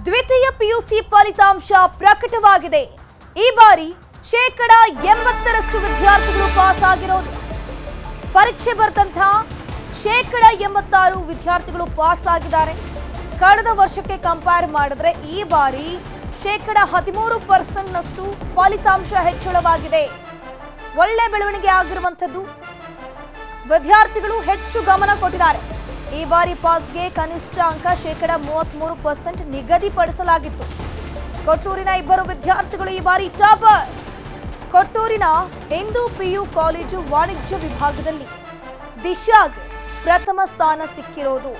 ದ್ವಿತೀಯ ಪಿಯುಸಿ ಫಲಿತಾಂಶ ಪ್ರಕಟವಾಗಿದೆ. ಈ ಬಾರಿ 80% ವಿದ್ಯಾರ್ಥಿಗಳು ಪಾಸ್ ಆಗಿರೋದು. ಪರೀಕ್ಷೆ ಬರೆದಂತ 86% ವಿದ್ಯಾರ್ಥಿಗಳು ಪಾಸ್ ಆಗಿದ್ದಾರೆ. ಕಳೆದ ವರ್ಷಕ್ಕೆ ಕಂಪೇರ್ ಮಾಡಿದ್ರೆ ಈ ಬಾರಿ 13% ಫಲಿತಾಂಶ ಹೆಚ್ಚಳವಾಗಿದೆ. ಒಳ್ಳೆ ಬೆಳವಣಿಗೆ ಆಗಿರುವಂತದ್ದು. ವಿದ್ಯಾರ್ಥಿಗಳು ಹೆಚ್ಚು ಗಮನ ಕೊಟ್ಟಿದ್ದಾರೆ. ಈ ಬಾರಿ ಪಾಸ್ಗೆ ಕನಿಷ್ಠ ಅಂಕ 33% ನಿಗದಿಪಡಿಸಲಾಗಿತ್ತು. ಕೊಟ್ಟೂರಿನ ಇಬ್ಬರು ವಿದ್ಯಾರ್ಥಿಗಳು ಈ ಬಾರಿ ಟಾಪರ್ಸ್. ಕೊಟ್ಟೂರಿನ ಹಿಂದೂ ಪಿಯು ಕಾಲೇಜು ವಾಣಿಜ್ಯ ವಿಭಾಗದಲ್ಲಿ ದಿಶಾಗೆ ಪ್ರಥಮ ಸ್ಥಾನ ಸಿಕ್ಕಿರೋದು.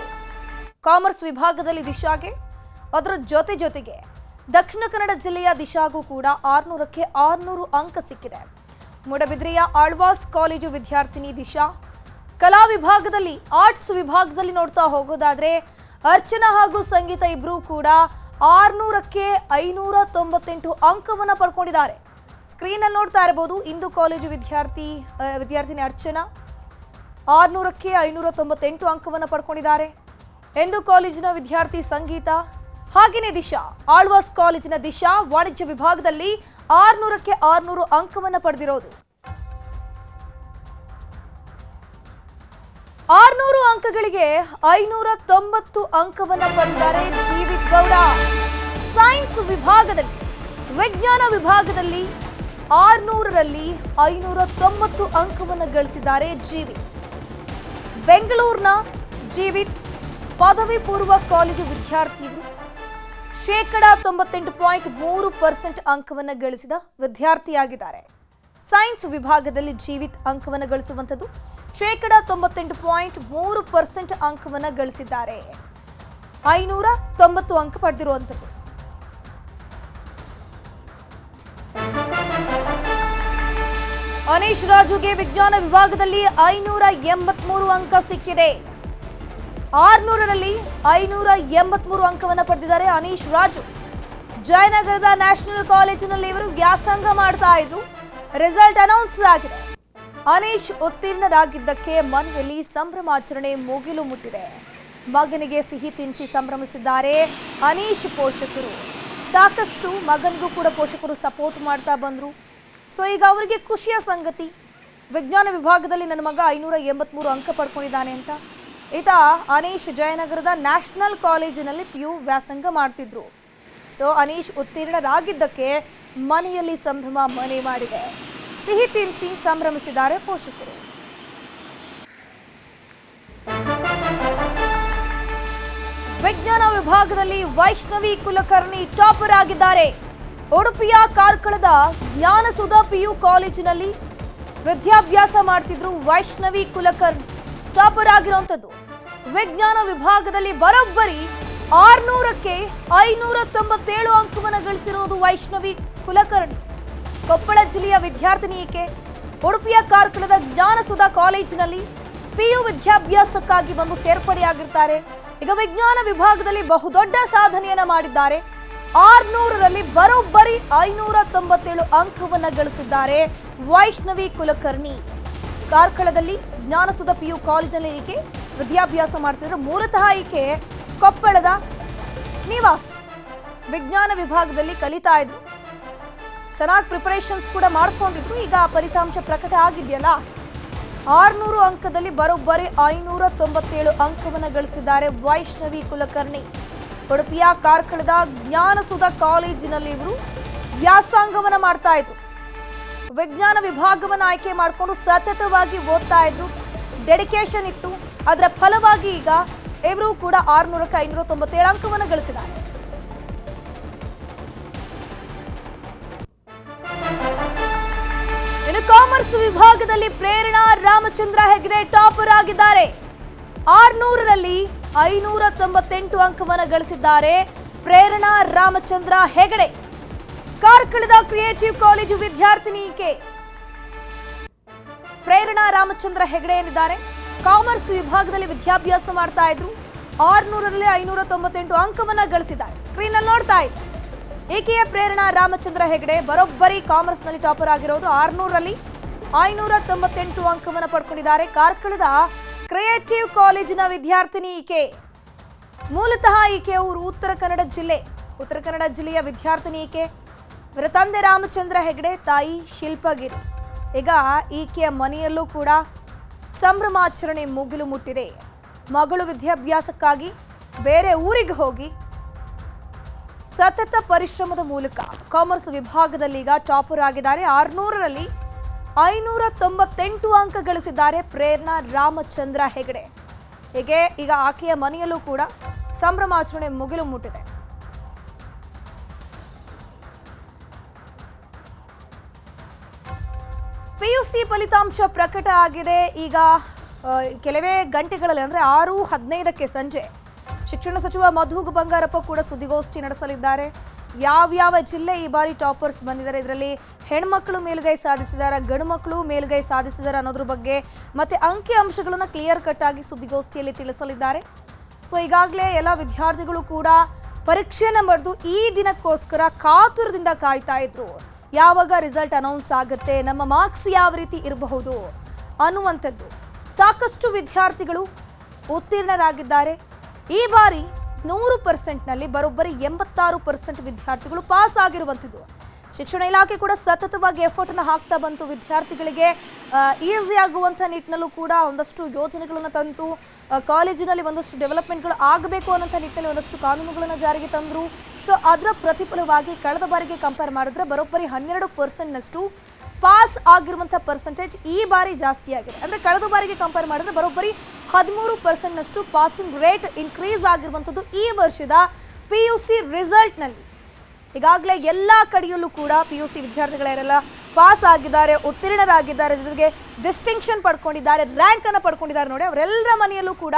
ಕಾಮರ್ಸ್ ವಿಭಾಗದಲ್ಲಿ ದಿಶಾಗೆ, ಅದರ ಜೊತೆಗೆ ದಕ್ಷಿಣ ಕನ್ನಡ ಜಿಲ್ಲೆಯ ದಿಶಾಗೂ ಕೂಡ 600ಕ್ಕೆ 600 ಅಂಕ ಸಿಕ್ಕಿದೆ. ಮೂಡಬಿದ್ರೆಯ ಆಳ್ವಾಸ್ ಕಾಲೇಜು ವಿದ್ಯಾರ್ಥಿನಿ ದಿಶಾ, ಕಲಾ ವಿಭಾಗದಲ್ಲಿ ಆರ್ಟ್ಸ್ ವಿಭಾಗದಲ್ಲಿ ನೋಡ್ತಾ ಹೋಗೋದಾದ್ರೆ ಅರ್ಚನಾ ಹಾಗೂ ಸಂಗೀತ ಇಬ್ರು ಕೂಡ 600ಕ್ಕೆ 598 ಅಂಕವನ್ನು ಪಡ್ಕೊಂಡಿದ್ದಾರೆ. ಸ್ಕ್ರೀನ್ ಅಲ್ಲಿ ನೋಡ್ತಾ ಇರಬಹುದು. ಹಿಂದೂ ಕಾಲೇಜು ವಿದ್ಯಾರ್ಥಿನಿ ಅರ್ಚನಾ 600ಕ್ಕೆ 598 ಅಂಕವನ್ನು ಪಡ್ಕೊಂಡಿದ್ದಾರೆ. ಹಿಂದೂ ಕಾಲೇಜಿನ ವಿದ್ಯಾರ್ಥಿ ಸಂಗೀತ ಹಾಗೆಯೇ ದಿಶಾ, ಆಳ್ವಾಸ್ ಕಾಲೇಜಿನ ದಿಶಾ ವಾಣಿಜ್ಯ ವಿಭಾಗದಲ್ಲಿ 600ಕ್ಕೆ 600 ಅಂಕವನ್ನು ಪಡೆದಿರೋದು. 600 ಅಂಕಗಳಿಗೆ 590 ಅಂಕವನ್ನು ಪಡೆದಿದ್ದಾರೆ ಜೀವಿತ್ ಗೌಡ. ಸೈನ್ಸ್ ವಿಭಾಗದಲ್ಲಿ, ವಿಜ್ಞಾನ ವಿಭಾಗದಲ್ಲಿ 600ರಲ್ಲಿ 590 ಅಂಕವನ್ನು ಗಳಿಸಿದ್ದಾರೆ ಜೀವಿತ್. ಬೆಂಗಳೂರಿನ ಜೀವಿತ್ ಪದವಿ ಪೂರ್ವ ಕಾಲೇಜು ವಿದ್ಯಾರ್ಥಿಗಳು 98.3% ಅಂಕವನ್ನು ಗಳಿಸಿದ ವಿದ್ಯಾರ್ಥಿಯಾಗಿದ್ದಾರೆ. ಸೈನ್ಸ್ ವಿಭಾಗದಲ್ಲಿ ಜೀವಿತ್ ಅಂಕವನ್ನು ಗಳಿಸುವಂಥದ್ದು 98.3% ಅಂಕವನ್ನು ಗಳಿಸಿದ್ದಾರೆ. 590 ಅಂಕ ಪಡೆದಿರುವಂಥದ್ದು. ಅನೀಶ್ ರಾಜುಗೆ ವಿಜ್ಞಾನ ವಿಭಾಗದಲ್ಲಿ 583 ಅಂಕ ಸಿಕ್ಕಿದೆ. 600ರಲ್ಲಿ 583 ಅಂಕವನ್ನು ಪಡೆದಿದ್ದಾರೆ ಅನೀಶ್ ರಾಜು. ಜಯನಗರದ ನ್ಯಾಷನಲ್ ಕಾಲೇಜಿನಲ್ಲಿ ಇವರು ವ್ಯಾಸಂಗ ಮಾಡ್ತಾ ಇದ್ರು. ರಿಸಲ್ಟ್ ಅನೌನ್ಸ್ ಆಗಿದೆ. ಅನೀಶ್ ಉತ್ತೀರ್ಣರಾಗಿದ್ದಕ್ಕೆ ಮನೆಯಲ್ಲಿ ಸಂಭ್ರಮಾಚರಣೆ ಮುಗಿಲು ಮುಟ್ಟಿದೆ. ಮಗನಿಗೆ ಸಿಹಿ ತಿನ್ನಿಸಿ ಸಂಭ್ರಮಿಸಿದ್ದಾರೆ ಅನೀಶ್ ಪೋಷಕರು. ಸಾಕಷ್ಟು ಮಗನಿಗೂ ಕೂಡ ಪೋಷಕರು ಸಪೋರ್ಟ್ ಮಾಡ್ತಾ ಬಂದ್ರು. ಸೊ ಈಗ ಅವರಿಗೆ ಖುಷಿಯ ಸಂಗತಿ, ವಿಜ್ಞಾನ ವಿಭಾಗದಲ್ಲಿ ನನ್ನ ಮಗ 583 ಅಂಕ ಪಡ್ಕೊಂಡಿದ್ದಾನೆ ಅಂತ. ಈತ ಅನೀಶ್ ಜಯನಗರದ ನ್ಯಾಷನಲ್ ಕಾಲೇಜಿನಲ್ಲಿ PU ವ್ಯಾಸಂಗ ಮಾಡ್ತಿದ್ರು. ಸೊ ಅನೀಶ್ ಉತ್ತೀರ್ಣರಾಗಿದ್ದಕ್ಕೆ ಮನೆಯಲ್ಲಿ ಸಂಭ್ರಮ ಮನೆ ಮಾಡಿದೆ. ಸಿಹಿ ತಿನ್ನಿಸಿ ಸಂಭ್ರಮಿಸಿದ್ದಾರೆ ಪೋಷಕರು. ವಿಜ್ಞಾನ ವಿಭಾಗದಲ್ಲಿ ವೈಷ್ಣವಿ ಕುಲಕರ್ಣಿ ಟಾಪರ್ ಆಗಿದ್ದಾರೆ. ಉಡುಪಿಯ ಕಾರ್ಕಳದ ಜ್ಞಾನಸುಧಾ PU ಕಾಲೇಜಿನಲ್ಲಿ ವಿದ್ಯಾಭ್ಯಾಸ ಮಾಡ್ತಿದ್ರು ವೈಷ್ಣವಿ ಕುಲಕರ್ಣಿ ಟಾಪರ್ ಆಗಿರುವಂಥದ್ದು. ವಿಜ್ಞಾನ ವಿಭಾಗದಲ್ಲಿ ಬರೋಬ್ಬರಿ 600ಕ್ಕೆ 597 ಅಂಕವನ್ನು ಗಳಿಸಿರುವುದು ವೈಷ್ಣವಿ ಕುಲಕರ್ಣಿ. ಕೊಪ್ಪಳ ಜಿಲ್ಲೆಯ ವಿದ್ಯಾರ್ಥಿನಿ ಈಕೆ. ಉಡುಪಿಯ ಕಾರ್ಕಳದ ಜ್ಞಾನಸುಧಾ ಕಾಲೇಜಿನಲ್ಲಿ PU ವಿದ್ಯಾಭ್ಯಾಸಕ್ಕಾಗಿ ಬಂದು ಸೇರ್ಪಡೆಯಾಗಿರ್ತಾರೆ. ಈಗ ವಿಜ್ಞಾನ ವಿಭಾಗದಲ್ಲಿ ಬಹುದೊಡ್ಡ ಸಾಧನೆಯನ್ನ ಮಾಡಿದ್ದಾರೆ. 600ರಲ್ಲಿ ಬರೋಬ್ಬರಿ 597 ಅಂಕವನ್ನು ಗಳಿಸಿದ್ದಾರೆ ವೈಷ್ಣವಿ ಕುಲಕರ್ಣಿ. ಕಾರ್ಕಳದಲ್ಲಿ ಜ್ಞಾನಸುಧಾ PU ಕಾಲೇಜಿನಲ್ಲಿ ಈಕೆ ವಿದ್ಯಾಭ್ಯಾಸ ಮಾಡ್ತಿದ್ರು. ಮೂಲತಃ ಈಕೆ ಕೊಪ್ಪಳದ ನಿವಾಸಿ. ವಿಜ್ಞಾನ ವಿಭಾಗದಲ್ಲಿ ಕಲಿತಾ ಇದ್ರು. ಚೆನ್ನಾಗಿ ಪ್ರಿಪರೇಷನ್ಸ್ ಕೂಡ ಮಾಡ್ಕೊಂಡಿದ್ರು. ಈಗ ಫಲಿತಾಂಶ ಪ್ರಕಟ ಆಗಿದೆಯಲ್ಲ, 600 ಅಂಕದಲ್ಲಿ ಬರೋಬ್ಬರಿ 597 ಅಂಕವನ್ನು ಗಳಿಸಿದ್ದಾರೆ ವೈಷ್ಣವಿ ಕುಲಕರ್ಣಿ. ಉಡುಪಿಯ ಕಾರ್ಕಳದ ಜ್ಞಾನಸುಧಾ ಕಾಲೇಜಿನಲ್ಲಿ ಇವರು ವ್ಯಾಸಂಗವನ್ನು ಮಾಡ್ತಾ ಇದ್ರು. ವಿಜ್ಞಾನ ವಿಭಾಗವನ್ನು ಆಯ್ಕೆ ಮಾಡಿಕೊಂಡು ಸತತವಾಗಿ ಓದ್ತಾ ಇದ್ರು. ಡೆಡಿಕೇಶನ್ ಇತ್ತು. ಅದರ ಫಲವಾಗಿ ಈಗ ಇವರು ಕೂಡ 600ಕ್ಕೆ 597 ಅಂಕವನ್ನು ಗಳಿಸಿದ್ದಾರೆ. ಇನ್ನು ಕಾಮರ್ಸ್ ವಿಭಾಗದಲ್ಲಿ ಪ್ರೇರಣಾ ರಾಮಚಂದ್ರ ಹೆಗಡೆ ಟಾಪರ್ ಆಗಿದ್ದಾರೆ. 600ರಲ್ಲಿ 598 ಅಂಕವನ್ನು ಗಳಿಸಿದ್ದಾರೆ ಪ್ರೇರಣಾ ರಾಮಚಂದ್ರ ಹೆಗಡೆ. ಕಾರ್ಕಳದ ಕ್ರಿಯೇಟಿವ್ ಕಾಲೇಜು ವಿದ್ಯಾರ್ಥಿನಿ ಈಕೆ. ಪ್ರೇರಣಾ ರಾಮಚಂದ್ರ ಹೆಗಡೆ ಏನಿದ್ದಾರೆ, ಕಾಮರ್ಸ್ ವಿಭಾಗದಲ್ಲಿ ವಿದ್ಯಾಭ್ಯಾಸ ಮಾಡ್ತಾ ಇದ್ರು. 600ರಲ್ಲಿ 598 ಅಂಕವನ್ನು ಗಳಿಸಿದ್ದಾರೆ. ಸ್ಕ್ರೀನ್ ಅಲ್ಲಿ ನೋಡ್ತಾ ಇದ್ದಾರೆ. ಈಕೆಯ ಪ್ರೇರಣಾ ರಾಮಚಂದ್ರ ಹೆಗಡೆ ಬರೋಬ್ಬರಿ ಕಾಮರ್ಸ್ನಲ್ಲಿ ಟಾಪರ್ ಆಗಿರೋದು. 600ರಲ್ಲಿ 598 ಅಂಕವನ್ನು ಪಡ್ಕೊಂಡಿದ್ದಾರೆ. ಕಾರ್ಕಳದ ಕ್ರಿಯೇಟಿವ್ ಕಾಲೇಜಿನ ವಿದ್ಯಾರ್ಥಿನಿ ಈಕೆ. ಮೂಲತಃ ಈಕೆ ಊರು ಉತ್ತರ ಕನ್ನಡ ಜಿಲ್ಲೆಯ ವಿದ್ಯಾರ್ಥಿನಿ ಈಕೆ. ಇವರ ತಂದೆ ರಾಮಚಂದ್ರ ಹೆಗಡೆ, ತಾಯಿ ಶಿಲ್ಪಗಿರಿ. ಈಗ ಈಕೆಯ ಮನೆಯಲ್ಲೂ ಕೂಡ ಸಂಭ್ರಮಾಚರಣೆ ಮುಗಿಲು ಮುಟ್ಟಿದೆ. ಮಗಳು ವಿದ್ಯಾಭ್ಯಾಸಕ್ಕಾಗಿ ಬೇರೆ ಊರಿಗೆ ಹೋಗಿ ಸತತ ಪರಿಶ್ರಮದ ಮೂಲಕ ಕಾಮರ್ಸ್ ವಿಭಾಗದಲ್ಲಿ ಈಗ ಟಾಪರ್ ಆಗಿದ್ದಾರೆ. 600ರಲ್ಲಿ 598 ಅಂಕ ಗಳಿಸಿದ್ದಾರೆ ಪ್ರೇರಣಾ ರಾಮಚಂದ್ರ ಹೆಗಡೆ. ಹೀಗೆ ಈಗ ಆಕೆಯ ಮನೆಯಲ್ಲೂ ಕೂಡ ಸಂಭ್ರಮಾಚರಣೆ ಮುಗಿಲು ಮುಟ್ಟಿದೆ. PUC ಫಲಿತಾಂಶ ಪ್ರಕಟ ಆಗಿದೆ. ಈಗ ಕೆಲವೇ ಗಂಟೆಗಳಲ್ಲಿ ಅಂದರೆ 6:15ಕ್ಕೆ ಸಂಜೆ ಶಿಕ್ಷಣ ಸಚಿವ ಮಧು ಬಂಗಾರಪ್ಪ ಕೂಡ ಸುದ್ದಿಗೋಷ್ಠಿ ನಡೆಸಲಿದ್ದಾರೆ. ಯಾವ್ಯಾವ ಜಿಲ್ಲೆ ಈ ಬಾರಿ ಟಾಪರ್ಸ್ ಬಂದಿದ್ದಾರೆ, ಇದರಲ್ಲಿ ಹೆಣ್ಮಕ್ಳು ಮೇಲುಗೈ ಸಾಧಿಸಿದ್ದಾರೆ, ಗಂಡು ಮಕ್ಕಳು ಮೇಲುಗೈ ಸಾಧಿಸಿದ್ದಾರೆ ಅನ್ನೋದ್ರ ಬಗ್ಗೆ ಮತ್ತೆ ಅಂಕಿ ಅಂಶಗಳನ್ನು ಕ್ಲಿಯರ್ ಕಟ್ ಆಗಿ ಸುದ್ದಿಗೋಷ್ಠಿಯಲ್ಲಿ ತಿಳಿಸಲಿದ್ದಾರೆ. ಸೊ ಈಗಾಗಲೇ ಎಲ್ಲ ವಿದ್ಯಾರ್ಥಿಗಳು ಕೂಡ ಪರೀಕ್ಷೆಯನ್ನು ಬರೆದು ಈ ದಿನಕ್ಕೋಸ್ಕರ ಕಾತುರದಿಂದ ಕಾಯ್ತಾ ಇದ್ರು. ಯಾವಾಗ ರಿಸಲ್ಟ್ ಅನೌನ್ಸ್ ಆಗುತ್ತೆ, ನಮ್ಮ ಮಾರ್ಕ್ಸ್ ಯಾವ ರೀತಿ ಇರಬಹುದು ಅನ್ನುವಂಥದ್ದು. ಸಾಕಷ್ಟು ವಿದ್ಯಾರ್ಥಿಗಳು ಉತ್ತೀರ್ಣರಾಗಿದ್ದಾರೆ. ಈ ಬಾರಿ 100%ನಲ್ಲಿ ಬರೋಬ್ಬರಿ 86% ವಿದ್ಯಾರ್ಥಿಗಳು ಪಾಸ್ ಆಗಿರುವಂಥದ್ದು. ಶಿಕ್ಷಣ ಇಲಾಖೆ ಕೂಡ ಸತತವಾಗಿ ಎಫರ್ಟ್ ಅನ್ನು ಹಾಕ್ತಾ ಬಂತು. ವಿದ್ಯಾರ್ಥಿಗಳಿಗೆ ಈಸಿ ಆಗುವಂಥ ನಿಟ್ಟಿನಲ್ಲೂ ಕೂಡ ಒಂದಷ್ಟು ಯೋಜನೆಗಳನ್ನು ತಂತು. ಕಾಲೇಜಿನಲ್ಲಿ ಒಂದಷ್ಟು ಡೆವಲಪ್ಮೆಂಟ್ಗಳು ಆಗಬೇಕು ಅನ್ನೋಂಥ ನಿಟ್ಟಿನಲ್ಲಿ ಒಂದಷ್ಟು ಕಾನೂನುಗಳನ್ನು ಜಾರಿಗೆ ತಂದರು. ಸೊ ಅದರ ಪ್ರತಿಫಲವಾಗಿ ಕಳೆದ ಬಾರಿಗೆ ಕಂಪೇರ್ ಮಾಡಿದ್ರೆ ಬರೋಬ್ಬರಿ 12%ನಷ್ಟು ಪಾಸ್ ಆಗಿರುವಂಥ ಪರ್ಸೆಂಟೇಜ್ ಈ ಬಾರಿ ಜಾಸ್ತಿ ಆಗಿದೆ. ಅಂದರೆ ಕಳೆದ ಬಾರಿಗೆ ಕಂಪೇರ್ ಮಾಡಿದ್ರೆ ಬರೋಬ್ಬರಿ 13%ನಷ್ಟು ಪಾಸಿಂಗ್ ರೇಟ್ ಇನ್ಕ್ರೀಸ್ ಆಗಿರುವಂಥದ್ದು ಈ ವರ್ಷದ PUC ರಿಸಲ್ಟ್ನಲ್ಲಿ. ಈಗಾಗಲೇ ಎಲ್ಲ ಕಡೆಯಲ್ಲೂ ಕೂಡ PUC ವಿದ್ಯಾರ್ಥಿಗಳೆಲ್ಲ ಪಾಸ್ ಆಗಿದ್ದಾರೆ, ಉತ್ತೀರ್ಣರಾಗಿದ್ದಾರೆ, ಜೊತೆಗೆ ಡಿಸ್ಟಿಂಕ್ಷನ್ ಪಡ್ಕೊಂಡಿದ್ದಾರೆ, ರ್ಯಾಂಕ್ ಅನ್ನು ಪಡ್ಕೊಂಡಿದ್ದಾರೆ. ನೋಡಿ, ಅವರೆಲ್ಲರ ಮನೆಯಲ್ಲೂ ಕೂಡ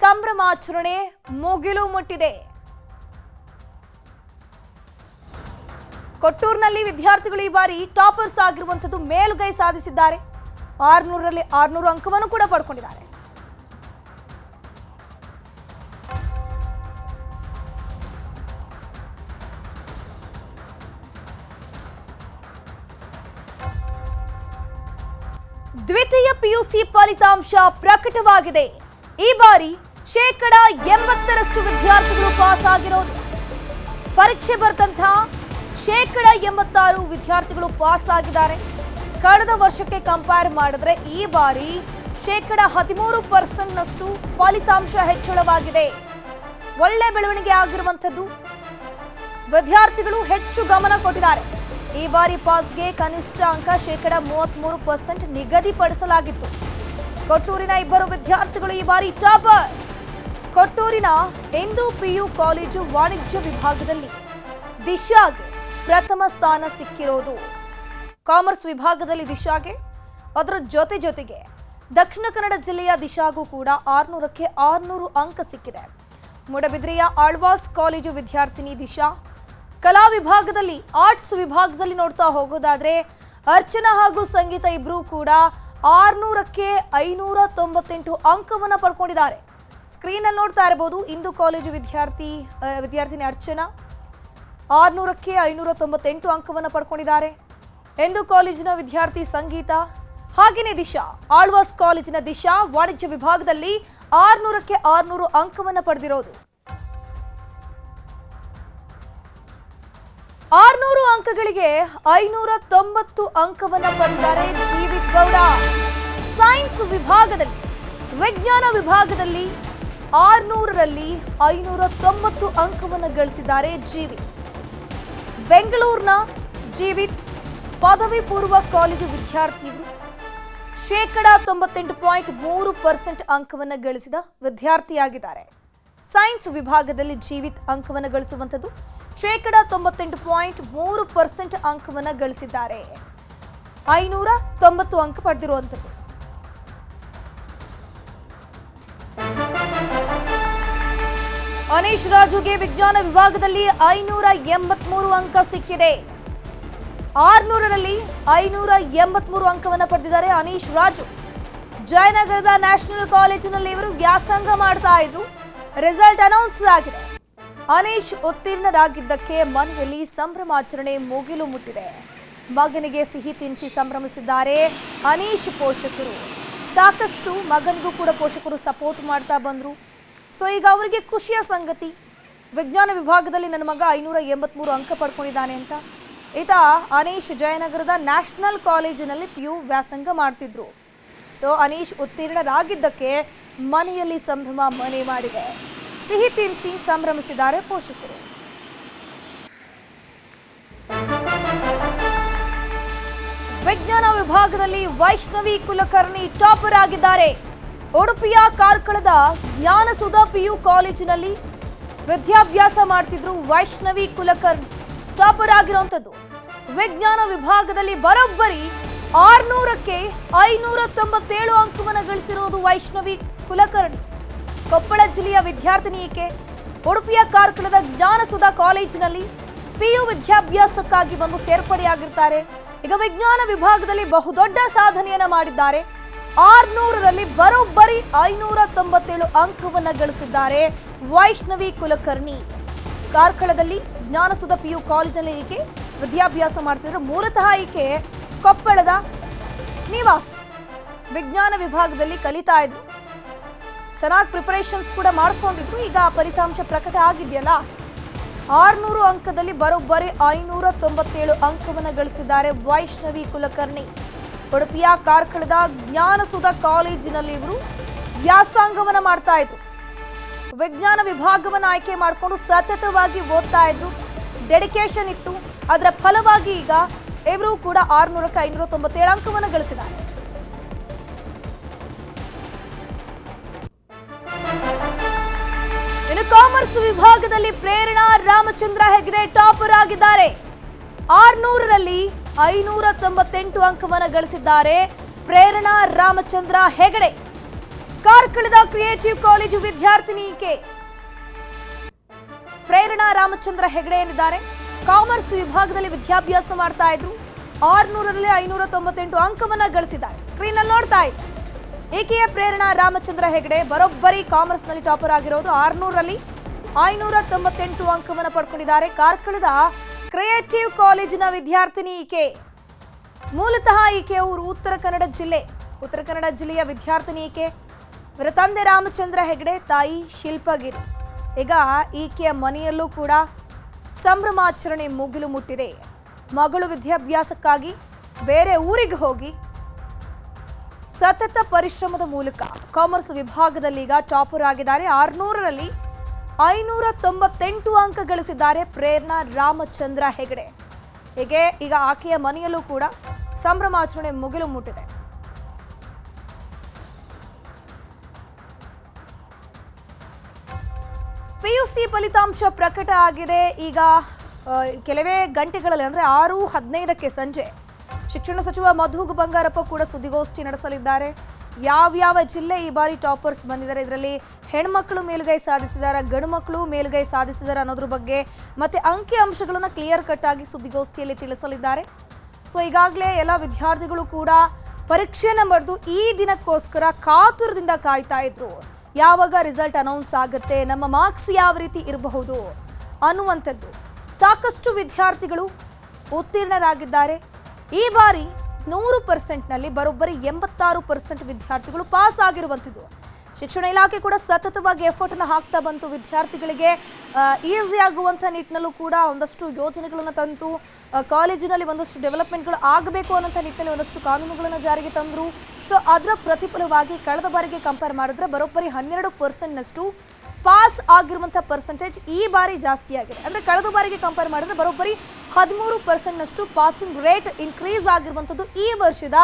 ಸಂಭ್ರಮಾಚರಣೆ ಮುಗಿಲು ಮುಟ್ಟಿದೆ. ಕೊಟ್ಟೂರಿನಲ್ಲಿ ವಿದ್ಯಾರ್ಥಿಗಳು ಈ ಬಾರಿ ಟಾಪರ್ಸ್ ಆಗಿರುವಂಥದ್ದು ಮೇಲುಗೈ ಸಾಧಿಸಿದ್ದಾರೆ. 600ರಲ್ಲಿ 600 ಅಂಕವನ್ನು ಕೂಡ ಪಡ್ಕೊಂಡಿದ್ದಾರೆ. ದ್ವಿತೀಯ PUC ಫಲಿತಾಂಶ ಪ್ರಕಟವಾಗಿದೆ. ಈ ಬಾರಿ 80% ವಿದ್ಯಾರ್ಥಿಗಳು ಪಾಸ್ ಆಗಿರೋದು. ಪರೀಕ್ಷೆ ಬರೆದಂಥ 86% ವಿದ್ಯಾರ್ಥಿಗಳು ಪಾಸ್ ಆಗಿದ್ದಾರೆ. ಕಳೆದ ವರ್ಷಕ್ಕೆ ಕಂಪೇರ್ ಮಾಡಿದ್ರೆ ಈ ಬಾರಿ 13%ನಷ್ಟು ಫಲಿತಾಂಶ ಹೆಚ್ಚಳವಾಗಿದೆ. ಒಳ್ಳೆ ಬೆಳವಣಿಗೆ ಆಗಿರುವಂಥದ್ದು. ವಿದ್ಯಾರ್ಥಿಗಳು ಹೆಚ್ಚು ಗಮನ ಕೊಟ್ಟಿದ್ದಾರೆ. ಈ ಬಾರಿ ಪಾಸ್ಗೆ ಕನಿಷ್ಠ ಅಂಕ 33% ನಿಗದಿಪಡಿಸಲಾಗಿತ್ತು. ಕೊಟ್ಟೂರಿನ 2 ವಿದ್ಯಾರ್ಥಿಗಳು ಈ ಬಾರಿ ಟಾಪರ್ಸ್. ಕೊಟ್ಟೂರಿನ ಇಂದು PU ಕಾಲೇಜು ವಾಣಿಜ್ಯ ವಿಭಾಗದಲ್ಲಿ ದಿಶಾಗೆ ಪ್ರಥಮ ಸ್ಥಾನ ಸಿಕ್ಕಿರೋದು. ಕಾಮರ್ಸ್ ವಿಭಾಗದಲ್ಲಿ ದಿಶಾಗೆ, ಅದರ ಜೊತೆಗೆ ದಕ್ಷಿಣ ಕನ್ನಡ ಜಿಲ್ಲೆಯ ದಿಶಾಗೂ ಕೂಡ 600ಕ್ಕೆ 600 ಅಂಕ ಸಿಕ್ಕಿದೆ. ಮೂಡಬಿದ್ರೆಯ ಆಳ್ವಾಸ್ ಕಾಲೇಜು ವಿದ್ಯಾರ್ಥಿನಿ ದಿಶಾ. ಕಲಾ ವಿಭಾಗದಲ್ಲಿ, ಆರ್ಟ್ಸ್ ವಿಭಾಗದಲ್ಲಿ ನೋಡ್ತಾ ಹೋಗೋದಾದ್ರೆ ಅರ್ಚನಾ ಹಾಗೂ ಸಂಗೀತ ಇಬ್ಬರೂ ಕೂಡ 600ಕ್ಕೆ 598 ಅಂಕವನ್ನು ಪಡ್ಕೊಂಡಿದ್ದಾರೆ. ಸ್ಕ್ರೀನಲ್ಲಿ ನೋಡ್ತಾ ಇರಬಹುದು, ಇಂದು ಕಾಲೇಜು ವಿದ್ಯಾರ್ಥಿನಿ ಅರ್ಚನಾ 600ಕ್ಕೆ 598 ಅಂಕವನ್ನು ಪಡ್ಕೊಂಡಿದ್ದಾರೆ. ಇಂದು ಕಾಲೇಜಿನ ವಿದ್ಯಾರ್ಥಿ ಸಂಗೀತ, ಹಾಗೆಯೇ ದಿಶಾ, ಆಳ್ವಾಸ್ ಕಾಲೇಜಿನ ದಿಶಾ ವಾಣಿಜ್ಯ ವಿಭಾಗದಲ್ಲಿ 600ಕ್ಕೆ 600 ಅಂಕವನ್ನು ಪಡೆದಿರೋದು. 600 ಅಂಕಗಳಿಗೆ 590 ಅಂಕವನ್ನು ಪಡೆದಿದ್ದಾರೆ ಜೀವಿತ್ ಗೌಡ. ಸೈನ್ಸ್ ವಿಭಾಗದಲ್ಲಿ, ವಿಜ್ಞಾನ ವಿಭಾಗದಲ್ಲಿ 600ರಲ್ಲಿ 590 ಅಂಕವನ್ನು ಗಳಿಸಿದ್ದಾರೆ ಜೀವಿತ್. ಬೆಂಗಳೂರಿನ ಜೀವಿತ್ ಪದವಿ ಪೂರ್ವ ಕಾಲೇಜು ವಿದ್ಯಾರ್ಥಿಗಳು 98.3% ಅಂಕವನ್ನು ಗಳಿಸಿದ ವಿದ್ಯಾರ್ಥಿಯಾಗಿದ್ದಾರೆ. ಸೈನ್ಸ್ ವಿಭಾಗದಲ್ಲಿ ಜೀವಿತ್ ಅಂಕವನ್ನು ಗಳಿಸುವಂಥದ್ದು 98.3% ಅಂಕವನ್ನು ಗಳಿಸಿದ್ದಾರೆ. 590 ಅಂಕ ಪಡೆದಿರುವಂಥದ್ದು. ಅನೀಶ್ ರಾಜುಗೆ ವಿಜ್ಞಾನ ವಿಭಾಗದಲ್ಲಿ 583 ಅಂಕ ಸಿಕ್ಕಿದೆ. 600ರಲ್ಲಿ 583 ಅಂಕವನ್ನು ಪಡೆದಿದ್ದಾರೆ ಅನೀಶ್ ರಾಜು. ಜಯನಗರದ ನ್ಯಾಷನಲ್ ಕಾಲೇಜಿನಲ್ಲಿ ಇವರು ವ್ಯಾಸಂಗ ಮಾಡ್ತಾ ಇದ್ರು. ರಿಸಲ್ಟ್ ಅನೌನ್ಸ್ ಆಗಿದೆ. ಅನೀಶ್ ಉತ್ತೀರ್ಣರಾಗಿದ್ದಕ್ಕೆ ಮನೆಯಲ್ಲಿ ಸಂಭ್ರಮಾಚರಣೆ ಮುಗಿಲು ಮುಟ್ಟಿದೆ. ಮಗನಿಗೆ ಸಿಹಿ ತಿನ್ನಿಸಿ ಸಂಭ್ರಮಿಸಿದ್ದಾರೆ ಅನೀಶ್ ಪೋಷಕರು. ಸಾಕಷ್ಟು ಮಗನಿಗೂ ಕೂಡ ಪೋಷಕರು ಸಪೋರ್ಟ್ ಮಾಡ್ತಾ ಬಂದ್ರು. ಸೊ ಈಗ ಅವರಿಗೆ ಖುಷಿಯ ಸಂಗತಿ, ವಿಜ್ಞಾನ ವಿಭಾಗದಲ್ಲಿ ನನ್ನ ಮಗ 583 ಅಂಕ ಪಡ್ಕೊಂಡಿದ್ದಾನೆ ಅಂತ. ಈತ ಅನೀಶ್ ಜಯನಗರದ ನ್ಯಾಷನಲ್ ಕಾಲೇಜಿನಲ್ಲಿ PU ವ್ಯಾಸಂಗ ಮಾಡ್ತಿದ್ರು. ಸೊ ಅನೀಶ್ ಉತ್ತೀರ್ಣರಾಗಿದ್ದಕ್ಕೆ ಮನೆಯಲ್ಲಿ ಸಂಭ್ರಮ ಮನೆ ಮಾಡಿದೆ. ಸಿಹಿ ತಿನ್ನಿಸಿ ಸಂಭ್ರಮಿಸಿದ್ದಾರೆ ಪೋಷಕರು. ವಿಜ್ಞಾನ ವಿಭಾಗದಲ್ಲಿ ವೈಷ್ಣವಿ ಕುಲಕರ್ಣಿ ಟಾಪರ್ ಆಗಿದ್ದಾರೆ. ಉಡುಪಿಯ ಕಾರ್ಕಳದ ಜ್ಞಾನಸುಧಾ PU ಕಾಲೇಜಿನಲ್ಲಿ ವಿದ್ಯಾಭ್ಯಾಸ ಮಾಡ್ತಿದ್ರು ವೈಷ್ಣವಿ ಕುಲಕರ್ಣಿ ಟಾಪರ್ ಆಗಿರುವಂಥದ್ದು. ವಿಜ್ಞಾನ ವಿಭಾಗದಲ್ಲಿ ಬರೋಬ್ಬರಿ 600ಕ್ಕೆ 597 ಅಂಕವನ್ನು ಗಳಿಸಿರುವುದು ವೈಷ್ಣವಿ ಕುಲಕರ್ಣಿ. ಕೊಪ್ಪಳ ಜಿಲ್ಲೆಯ ವಿದ್ಯಾರ್ಥಿನಿ ಈಕೆ. ಉಡುಪಿಯ ಕಾರ್ಕಳದ ಜ್ಞಾನಸುಧಾ ಕಾಲೇಜಿನಲ್ಲಿ PU ವಿದ್ಯಾಭ್ಯಾಸಕ್ಕಾಗಿ ಬಂದು ಸೇರ್ಪಡೆಯಾಗಿರ್ತಾರೆ. ಈಗ ವಿಜ್ಞಾನ ವಿಭಾಗದಲ್ಲಿ ಬಹುದೊಡ್ಡ ಸಾಧನೆಯನ್ನ ಮಾಡಿದ್ದಾರೆ. 600ರಲ್ಲಿ ಬರೋಬ್ಬರಿ 597 ಅಂಕವನ್ನ ಗಳಿಸಿದ್ದಾರೆ ವೈಷ್ಣವಿ ಕುಲಕರ್ಣಿ. ಕಾರ್ಕಳದಲ್ಲಿ ಜ್ಞಾನಸುಧಾ PU ಕಾಲೇಜಿನಲ್ಲಿ ಈಕೆ ವಿದ್ಯಾಭ್ಯಾಸ ಮಾಡ್ತಿದ್ರು. ಮೂಲತಃ ಈಕೆ ಕೊಪ್ಪಳದ ನಿವಾಸಿ. ವಿಜ್ಞಾನ ವಿಭಾಗದಲ್ಲಿ ಕಲಿತಾ ಇದ್ರು. ಚೆನ್ನಾಗಿ ಪ್ರಿಪರೇಷನ್ಸ್ ಕೂಡ ಮಾಡ್ಕೊಂಡಿದ್ರು. ಈಗ ಫಲಿತಾಂಶ ಪ್ರಕಟ ಆಗಿದೆಯಲ್ಲ, 600 ಅಂಕದಲ್ಲಿ ಬರೋಬ್ಬರಿ 597 ಅಂಕವನ್ನು ಗಳಿಸಿದ್ದಾರೆ ವೈಷ್ಣವಿ ಕುಲಕರ್ಣಿ. ಉಡುಪಿಯ ಕಾರ್ಕಳದ ಜ್ಞಾನಸುಧಾ ಕಾಲೇಜಿನಲ್ಲಿ ಇವರು ವ್ಯಾಸಂಗವನ್ನು ಮಾಡ್ತಾ ಇದ್ರು. ವಿಜ್ಞಾನ ವಿಭಾಗವನ್ನು ಆಯ್ಕೆ ಮಾಡಿಕೊಂಡು ಸತತವಾಗಿ ಓದ್ತಾ ಇದ್ರು. ಡೆಡಿಕೇಶನ್ ಇತ್ತು. ಅದರ ಫಲವಾಗಿ ಈಗ ಇವರು ಕೂಡ 600ಕ್ಕೆ 597 ಅಂಕವನ್ನು ಗಳಿಸಿದ್ದಾರೆ. ಇನ್ನು ಕಾಮರ್ಸ್ ವಿಭಾಗದಲ್ಲಿ ಪ್ರೇರಣಾ ರಾಮಚಂದ್ರ ಹೆಗಡೆ ಟಾಪರ್ ಆಗಿದ್ದಾರೆ. 600ರಲ್ಲಿ 598 ಅಂಕವನ್ನು ಗಳಿಸಿದ್ದಾರೆ ಪ್ರೇರಣಾ ರಾಮಚಂದ್ರ ಹೆಗಡೆ. ಕಾರ್ಕಳದ ಕ್ರಿಯೇಟಿವ್ ಕಾಲೇಜು ವಿದ್ಯಾರ್ಥಿನಿ ಈಕೆ. ಪ್ರೇರಣಾ ರಾಮಚಂದ್ರ ಹೆಗಡೆ ಏನಿದ್ದಾರೆ, ಕಾಮರ್ಸ್ ವಿಭಾಗದಲ್ಲಿ ವಿದ್ಯಾಭ್ಯಾಸ ಮಾಡ್ತಾ ಇದ್ರು. 600ರಲ್ಲಿ 598 ಅಂಕವನ್ನ ಗಳಿಸಿದ್ದಾರೆ. ಸ್ಕ್ರೀನ್ ಅಲ್ಲಿ ನೋಡ್ತಾ ಇದ್ದಾರೆ. ಈಕೆಯ ಪ್ರೇರಣಾ ರಾಮಚಂದ್ರ ಹೆಗಡೆ ಬರೋಬ್ಬರಿ ಕಾಮರ್ಸ್ ನಲ್ಲಿ ಟಾಪರ್ ಆಗಿರೋದು. 600ರಲ್ಲಿ 598 ಅಂಕವನ್ನ ಪಡ್ಕೊಂಡಿದ್ದಾರೆ. ಕಾರ್ಕಳದ ಕ್ರಿಯೇಟಿವ್ ಕಾಲೇಜಿನ ವಿದ್ಯಾರ್ಥಿನಿ ಈಕೆ. ಮೂಲತಃ ಈಕೆ ಊರು ಉತ್ತರ ಕನ್ನಡ ಜಿಲ್ಲೆಯ ವಿದ್ಯಾರ್ಥಿನಿ ಈಕೆ. ಇವರ ತಂದೆ ರಾಮಚಂದ್ರ ಹೆಗಡೆ, ತಾಯಿ ಶಿಲ್ಪಗಿರಿ. ಈಗ ಈಕೆಯ ಮನೆಯಲ್ಲೂ ಕೂಡ ಸಂಭ್ರಮಾಚರಣೆ ಮುಗಿಲು ಮುಟ್ಟಿದೆ. ಮಗಳು ವಿದ್ಯಾಭ್ಯಾಸಕ್ಕಾಗಿ ಬೇರೆ ಊರಿಗೆ ಹೋಗಿ ಸತತ ಪರಿಶ್ರಮದ ಮೂಲಕ ಕಾಮರ್ಸ್ ವಿಭಾಗದಲ್ಲಿ ಈಗ ಟಾಪರ್ ಆಗಿದ್ದಾರೆ. 600ರಲ್ಲಿ 598 ಅಂಕ ಗಳಿಸಿದ್ದಾರೆ ಪ್ರೇರಣಾ ರಾಮಚಂದ್ರ ಹೆಗಡೆ. ಹೀಗೆ ಈಗ ಆಕೆಯ ಮನೆಯಲ್ಲೂ ಕೂಡ ಸಂಭ್ರಮಾಚರಣೆ ಮುಗಿಲು ಮುಟ್ಟಿದೆ. PUC ಫಲಿತಾಂಶ ಪ್ರಕಟ ಆಗಿದೆ. ಈಗ ಕೆಲವೇ ಗಂಟೆಗಳಲ್ಲಿ ಅಂದರೆ 6:15ಕ್ಕೆ ಸಂಜೆ ಶಿಕ್ಷಣ ಸಚಿವ ಮಧು ಬಂಗಾರಪ್ಪ ಕೂಡ ಸುದ್ದಿಗೋಷ್ಠಿ ನಡೆಸಲಿದ್ದಾರೆ. ಯಾವ್ಯಾವ ಜಿಲ್ಲೆ ಈ ಬಾರಿ ಟಾಪರ್ಸ್ ಬಂದಿದ್ದಾರೆ, ಇದರಲ್ಲಿ ಹೆಣ್ಮಕ್ಳು ಮೇಲುಗೈ ಸಾಧಿಸಿದ್ದಾರೆ, ಗಂಡು ಮಕ್ಕಳು ಮೇಲುಗೈ ಸಾಧಿಸಿದ್ದಾರೆ ಅನ್ನೋದ್ರ ಬಗ್ಗೆ ಮತ್ತೆ ಅಂಕಿ ಅಂಶಗಳನ್ನು ಕ್ಲಿಯರ್ ಕಟ್ ಆಗಿ ಸುದ್ದಿಗೋಷ್ಠಿಯಲ್ಲಿ ತಿಳಿಸಲಿದ್ದಾರೆ. ಸೊ ಈಗಾಗಲೇ ಎಲ್ಲ ವಿದ್ಯಾರ್ಥಿಗಳು ಕೂಡ ಪರೀಕ್ಷೆಯನ್ನು ಬರೆದು ಈ ದಿನಕ್ಕೋಸ್ಕರ ಕಾತುರದಿಂದ ಕಾಯ್ತಾ ಇದ್ರು. ಯಾವಾಗ ರಿಸಲ್ಟ್ ಅನೌನ್ಸ್ ಆಗುತ್ತೆ, ನಮ್ಮ ಮಾರ್ಕ್ಸ್ ಯಾವ ರೀತಿ ಇರಬಹುದು ಅನ್ನುವಂಥದ್ದು. ಸಾಕಷ್ಟು ವಿದ್ಯಾರ್ಥಿಗಳು ಉತ್ತೀರ್ಣರಾಗಿದ್ದಾರೆ. ಈ ಬಾರಿ 100%ನಲ್ಲಿ ಬರೋಬ್ಬರಿ 86% ವಿದ್ಯಾರ್ಥಿಗಳು ಪಾಸ್ ಆಗಿರುವಂಥದ್ದು. ಶಿಕ್ಷಣ ಇಲಾಖೆ ಕೂಡ ಸತತವಾಗಿ ಎಫರ್ಟ್ ಅನ್ನು ಹಾಕ್ತಾ ಬಂತು. ವಿದ್ಯಾರ್ಥಿಗಳಿಗೆ ಈಸಿ ಆಗುವಂಥ ನಿಟ್ಟಿನಲ್ಲೂ ಕೂಡ ಒಂದಷ್ಟು ಯೋಜನೆಗಳನ್ನು ತಂತು. ಕಾಲೇಜಿನಲ್ಲಿ ಒಂದಷ್ಟು ಡೆವಲಪ್ಮೆಂಟ್ಗಳು ಆಗಬೇಕು ಅನ್ನೋಂಥ ನಿಟ್ಟಿನಲ್ಲಿ ಒಂದಷ್ಟು ಕಾನೂನುಗಳನ್ನು ಜಾರಿಗೆ ತಂದರು. ಸೊ ಅದರ ಪ್ರತಿಫಲವಾಗಿ ಕಳೆದ ಬಾರಿಗೆ ಕಂಪೇರ್ ಮಾಡಿದ್ರೆ ಬರೋಬ್ಬರಿ 12%ನಷ್ಟು ಪಾಸ್ ಆಗಿರುವಂಥ ಪರ್ಸೆಂಟೇಜ್ ಈ ಬಾರಿ ಜಾಸ್ತಿ ಆಗಿದೆ. ಅಂದರೆ ಕಳೆದ ಬಾರಿಗೆ ಕಂಪೇರ್ ಮಾಡಿದ್ರೆ ಬರೋಬ್ಬರಿ 13%ನಷ್ಟು ಪಾಸಿಂಗ್ ರೇಟ್ ಇನ್ಕ್ರೀಸ್ ಆಗಿರುವಂಥದ್ದು ಈ ವರ್ಷದ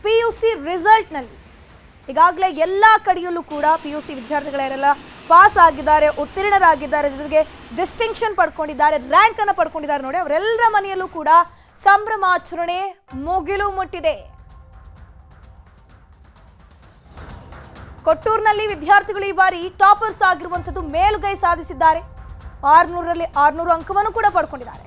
PUC ರಿಸಲ್ಟ್ನಲ್ಲಿ. ಈಗಾಗಲೇ ಎಲ್ಲ ಕಡೆಯಲ್ಲೂ ಕೂಡ PUC ವಿದ್ಯಾರ್ಥಿಗಳೆಲ್ಲ ಪಾಸ್ ಆಗಿದ್ದಾರೆ, ಉತ್ತೀರ್ಣರಾಗಿದ್ದಾರೆ, ಜೊತೆಗೆ ಡಿಸ್ಟಿಂಕ್ಷನ್ ಪಡ್ಕೊಂಡಿದ್ದಾರೆ, ರ್ಯಾಂಕ್ ಅನ್ನು ಪಡ್ಕೊಂಡಿದ್ದಾರೆ. ನೋಡಿ, ಅವರೆಲ್ಲರ ಮನೆಯಲ್ಲೂ ಕೂಡ ಸಂಭ್ರಮಾಚರಣೆ ಮುಗಿಲು ಮುಟ್ಟಿದೆ. ಕೊಟ್ಟೂರಿನಲ್ಲಿ ವಿದ್ಯಾರ್ಥಿಗಳು ಈ ಬಾರಿ ಟಾಪರ್ಸ್ ಆಗಿರುವಂಥದ್ದು ಮೇಲುಗೈ ಸಾಧಿಸಿದ್ದಾರೆ. 600ರಲ್ಲಿ 600 ಅಂಕವನ್ನು ಕೂಡ ಪಡ್ಕೊಂಡಿದ್ದಾರೆ.